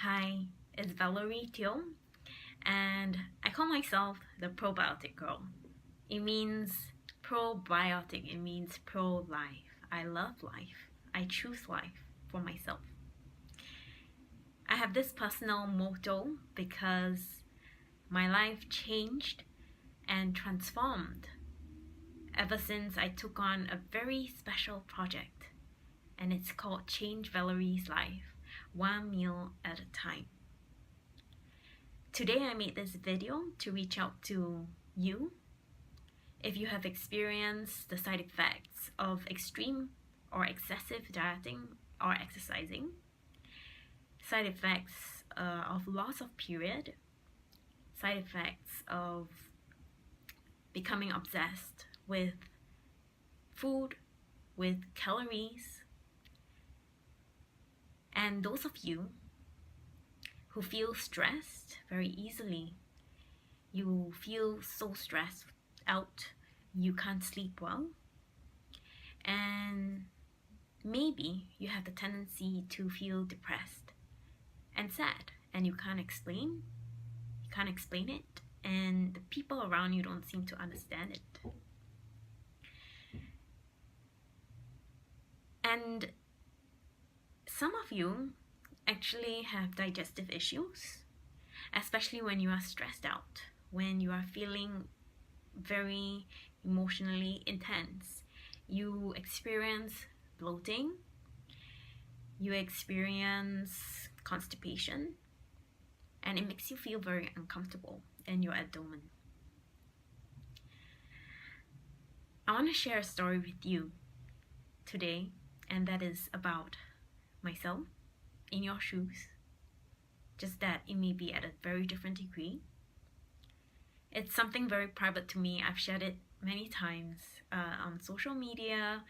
Hi, it's Valerie Teo, and I call myself the probiotic girl. It means probiotic, it means pro life. I love life. I choose life for myself. I have this personal motto because my life changed and transformed ever since I took on a very special project, and it's called Change Valerie's Life, one meal at a time. Today I made this video to reach out to you if you have experienced the side effects of extreme or excessive dieting or exercising, side effects of loss of period, side effects of becoming obsessed with food, with calories, and those of you who feel stressed very easily. You feel so stressed out, you can't sleep well, and maybe you have the tendency to feel depressed and sad, and you can't explain it, and the people around you don't seem to understand it. And some of you actually have digestive issues, especially when you are stressed out, when you are feeling very emotionally intense. You experience bloating, you experience constipation, and it makes you feel very uncomfortable in your abdomen. I want to share a story with you today, and that is about myself in your shoes, just that it may be at a very different degree. It's something very private to me. I've shared it many times on social media,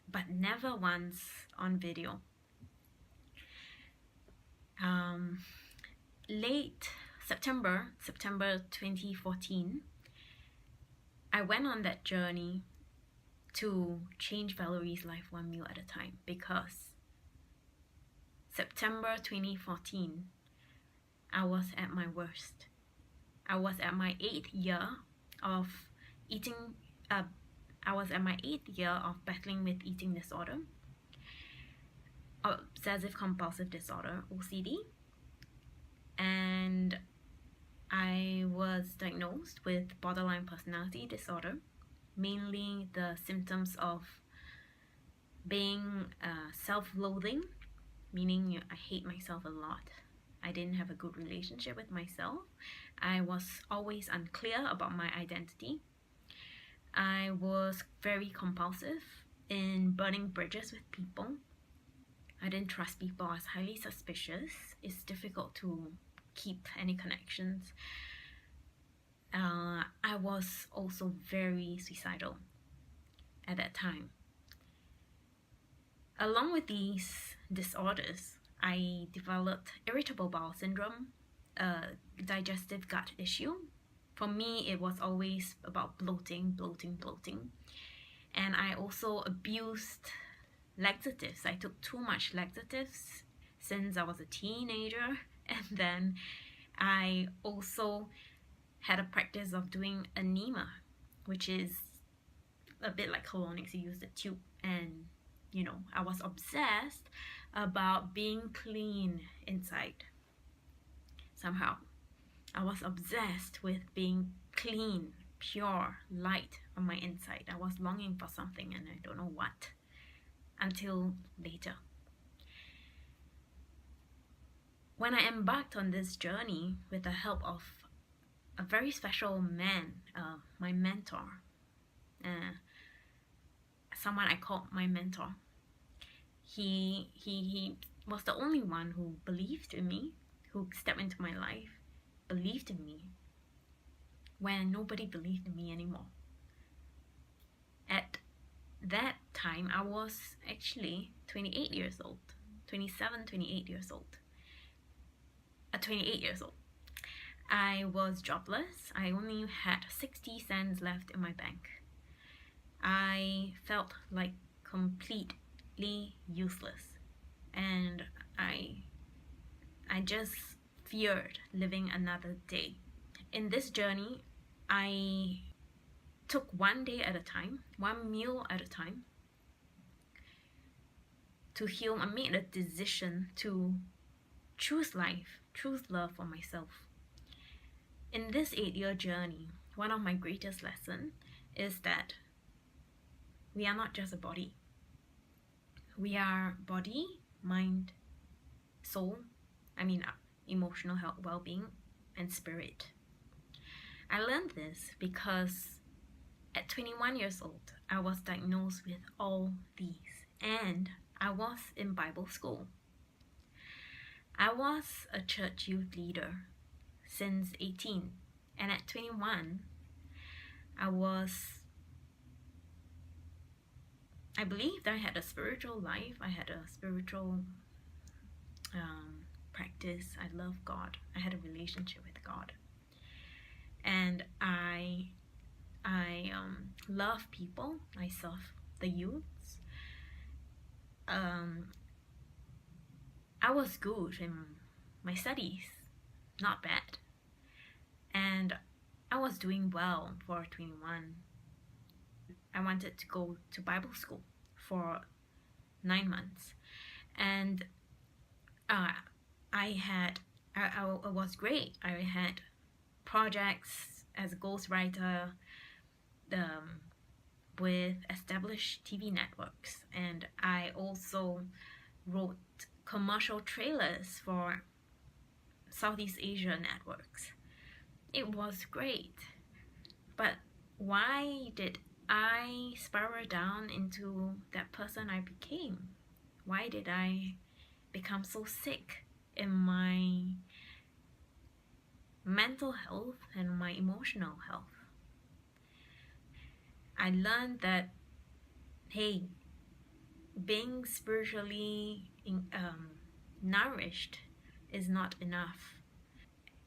but never once on video. Late September 2014, I went on that journey to change Valerie's life one meal at a time, because September 2014, I was at my worst. I was at my 8th year of eating, I was at my 8th year of battling with eating disorder, obsessive compulsive disorder, OCD, and I was diagnosed with borderline personality disorder, mainly the symptoms of being self-loathing, meaning I hate myself a lot. I didn't have a good relationship with myself. I was always unclear about my identity. I was very compulsive in burning bridges with people. I didn't trust people. I was highly suspicious. It's difficult to keep any connections. I was also very suicidal at that time. Along with these disorders, I developed irritable bowel syndrome, a digestive gut issue. For me, it was always about bloating. And I also abused laxatives. I took too much laxatives since I was a teenager. And then I also had a practice of doing enema, which is a bit like colonics. You use the tube, and I was obsessed about being clean inside. Somehow I was obsessed with being clean, pure, light on my inside. I was longing for something, and I don't know what, until later. When I embarked on this journey with the help of a very special man, my mentor, someone I called my mentor. He was the only one who believed in me, who stepped into my life, believed in me when nobody believed in me anymore. At that time, I was actually 28 years old, 28 years old. 28 years old. I was jobless. I only had 60 cents left in my bank. I felt like completely useless, and I I just feared living another day. In this journey, I took one day at a time, one meal at a time to heal. I made a decision to choose life, choose love for myself. In this 8-year journey, one of my greatest lessons is that we are not just a body. We are body, mind, soul, emotional health, well-being, and spirit. I learned this because at 21 years old, I was diagnosed with all these, and I was in Bible school. I was a church youth leader since 18, and at 21, I believed I had a spiritual life. I had a spiritual practice. I love God. I had a relationship with God, and I love people. I serve the youths. I was good in my studies, not bad, and I was doing well for 21. I wanted to go to Bible school for 9 months, and it was great. I had projects as a ghostwriter with established TV networks, and I also wrote commercial trailers for Southeast Asia networks. It was great, but why did I spiral down into that person I became? Why did I become so sick in my mental health and my emotional health? I learned that, hey, being spiritually nourished is not enough.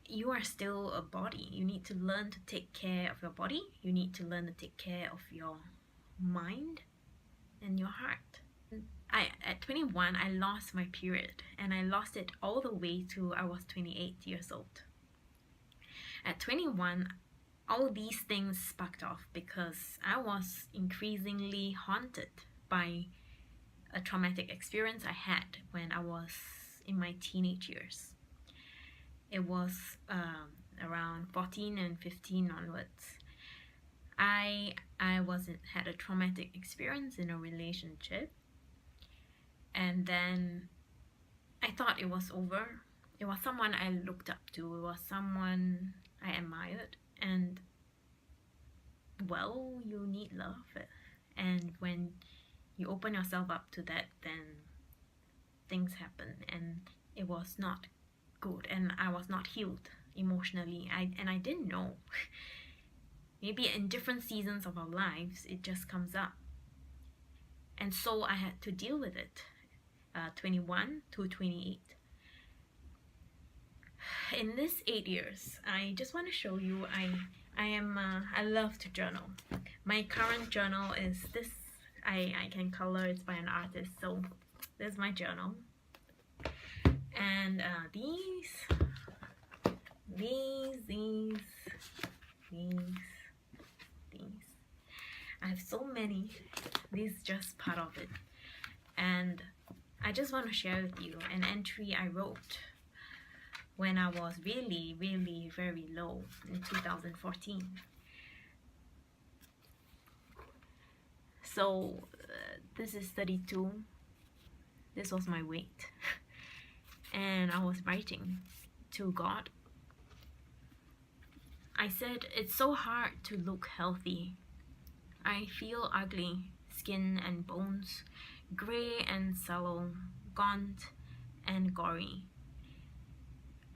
You are still a body. You need to learn to take care of your body. You need to learn to take care of your mind and your heart. At 21, I lost my period, and I lost it all the way to I was 28 years old. At 21, all these things sparked off because I was increasingly haunted by a traumatic experience I had when I was in my teenage years. It was around 14 and 15 onwards. I had a traumatic experience in a relationship, and then I thought it was over. It was someone I looked up to. It was someone I admired, and well, you need love, and when you open yourself up to that, then things happen, and it was not good, and I was not healed emotionally. I didn't know. Maybe in different seasons of our lives, it just comes up, and so I had to deal with it. 21 to 28. In this 8 years, I just want to show you I love to journal. My current journal is this. I can color. It's by an artist, so this is my journal. And these. I have so many. This is just part of it, and I just want to share with you an entry I wrote when I was really, really very low in 2014. So this is 32. This was my weight. And I was writing to God. I said, it's so hard to look healthy. I feel ugly, skin and bones, gray and sallow, gaunt and gory,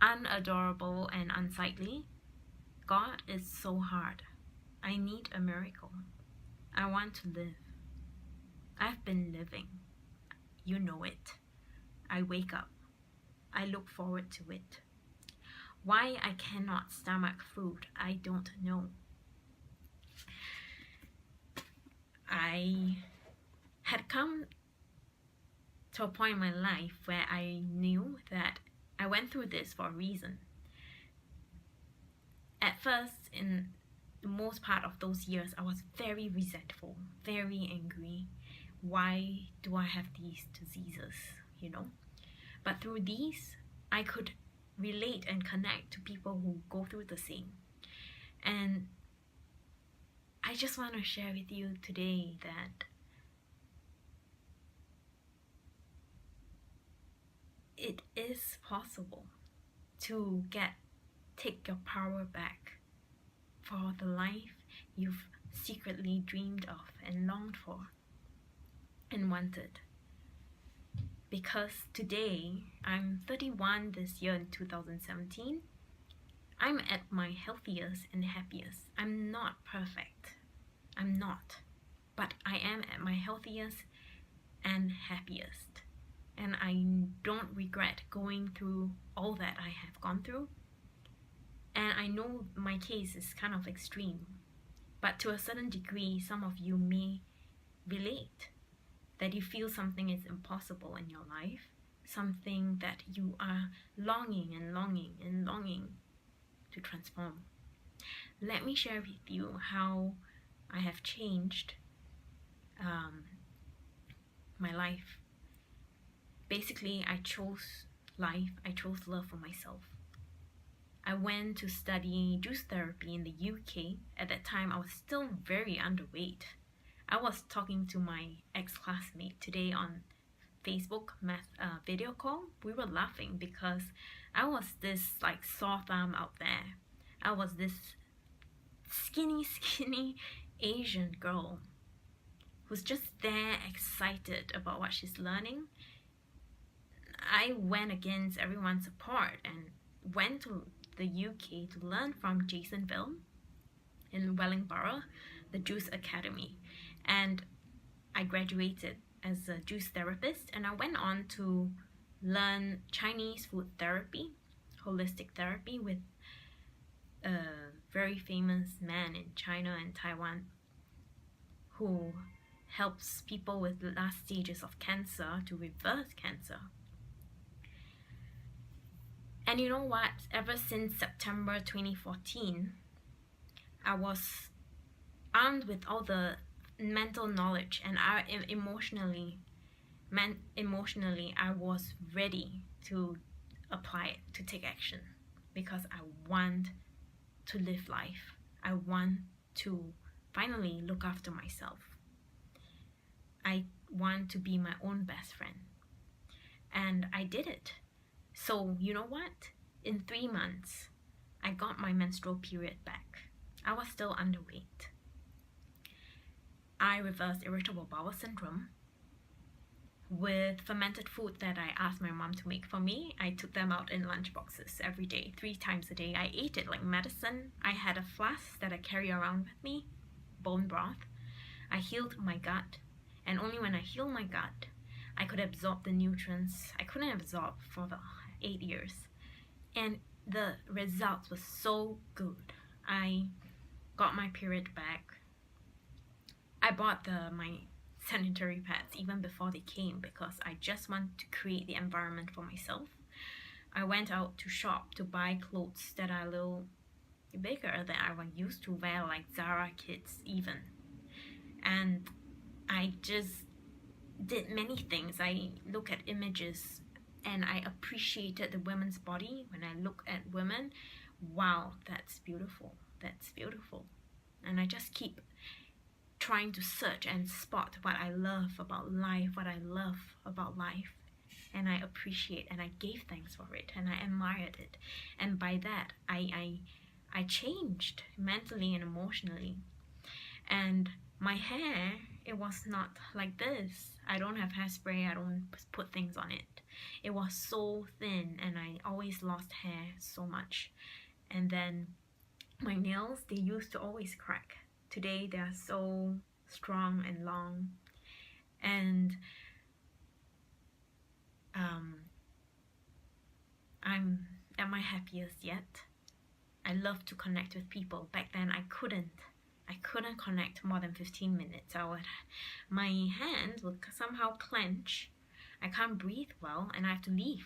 unadorable and unsightly. God is so hard. I need a miracle. I want to live. I've been living. You know it. I wake up. I look forward to it. Why I cannot stomach food, I don't know. I had come to a point in my life where I knew that I went went through this for a reason. At first, in the most part of those years, I was very resentful, very angry. Why do I have these diseases, But through these, I could relate and connect to people who go through the same. And I just want to share with you today that it is possible to take your power back for the life you've secretly dreamed of and longed for and wanted. Because today, I'm 31 this year in 2017, I'm at my healthiest and happiest. I'm not perfect. I'm not. But I am at my healthiest and happiest. And I don't regret going through all that I have gone through. And I know my case is kind of extreme. But to a certain degree, some of you may relate. That you feel something is impossible in your life. Something that you are longing and longing and longing to transform. Let me share with you how I have changed my life. Basically, I chose life, I chose love for myself. I went to study juice therapy in the UK. At that time, I was still very underweight. I was talking to my ex-classmate today on Facebook video call. We were laughing because I was this like sore thumb out there. I was this skinny Asian girl who's just there excited about what she's learning. I went against everyone's support and went to the UK to learn from Jasonville in Wellingborough, the Juice Academy. And I graduated as a juice therapist, and I went on to learn Chinese food therapy, holistic therapy, with a very famous man in China and Taiwan who helps people with the last stages of cancer to reverse cancer. And you know what? Ever since September 2014, I was armed with all the mental knowledge, and emotionally I was ready to apply it, to take action, because I want to live life. I want to finally look after myself. I want to be my own best friend, and I did it. So you know what? In 3 months, I got my menstrual period back. I was still underweight. I reversed irritable bowel syndrome with fermented food that I asked my mom to make for me. I took them out in lunch boxes every day, 3 times a day. I ate it like medicine. I had a flask that I carry around with me, bone broth. I healed my gut, and only when I healed my gut, I could absorb the nutrients I couldn't absorb for the 8 years. And the results were so good. I got my period back. I bought my sanitary pads even before they came because I just want to create the environment for myself. I went out to shop to buy clothes that are a little bigger than I was used to wear, like Zara kids even. And I just did many things. I look at images and I appreciated the women's body. When I look at women, wow, that's beautiful. That's beautiful. And I just keep trying to search and spot what I love about life, what I love about life. And I appreciate and I gave thanks for it and I admired it. And by that, I changed mentally and emotionally. And my hair, it was not like this. I don't have hairspray, I don't put things on it. It was so thin and I always lost hair so much. And then my nails, they used to always crack. Today they are so strong and long, and I'm at my happiest yet. I love to connect with people. Back then I couldn't connect more than 15 minutes. My hands would somehow clench. I can't breathe well and I have to leave.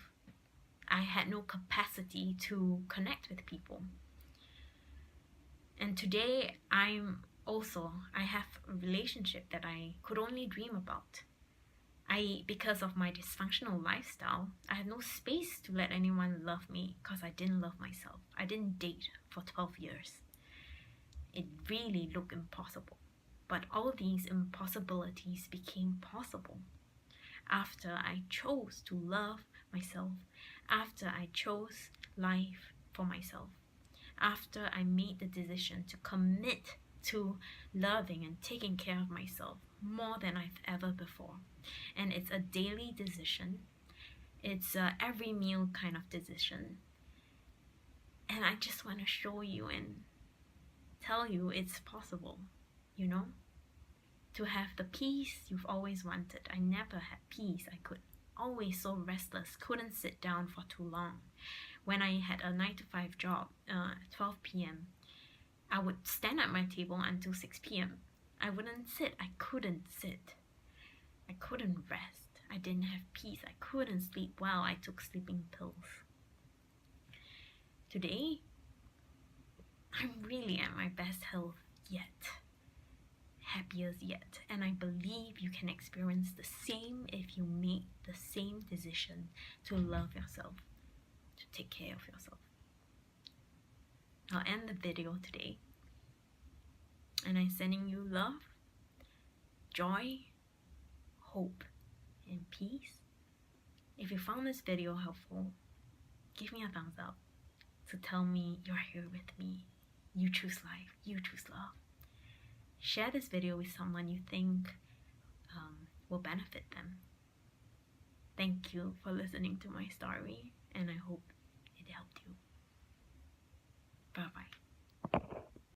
I had no capacity to connect with people. And today I have a relationship that I could only dream about. Because of my dysfunctional lifestyle, I had no space to let anyone love me because I didn't love myself. I didn't date for 12 years. It really looked impossible. But all these impossibilities became possible after I chose to love myself, after I chose life for myself, after I made the decision to commit to loving and taking care of myself more than I've ever before. And it's a daily decision. It's a every meal kind of decision. And I just want to show you and tell you it's possible, you know? To have the peace you've always wanted. I never had peace. I could always so restless, couldn't sit down for too long. When I had a 9-to-5 job, 12 p.m., I would stand at my table until 6 p.m. I wouldn't sit. I couldn't sit. I couldn't rest. I didn't have peace. I couldn't sleep well. I took sleeping pills. Today, I'm really at my best health yet. Happiest yet. And I believe you can experience the same if you make the same decision to love yourself, to take care of yourself. I'll end the video today. And I'm sending you love, joy, hope, and peace. If you found this video helpful, give me a thumbs up to tell me you're here with me. You choose life, you choose love. Share this video with someone you think will benefit them. Thank you for listening to my story, and I hope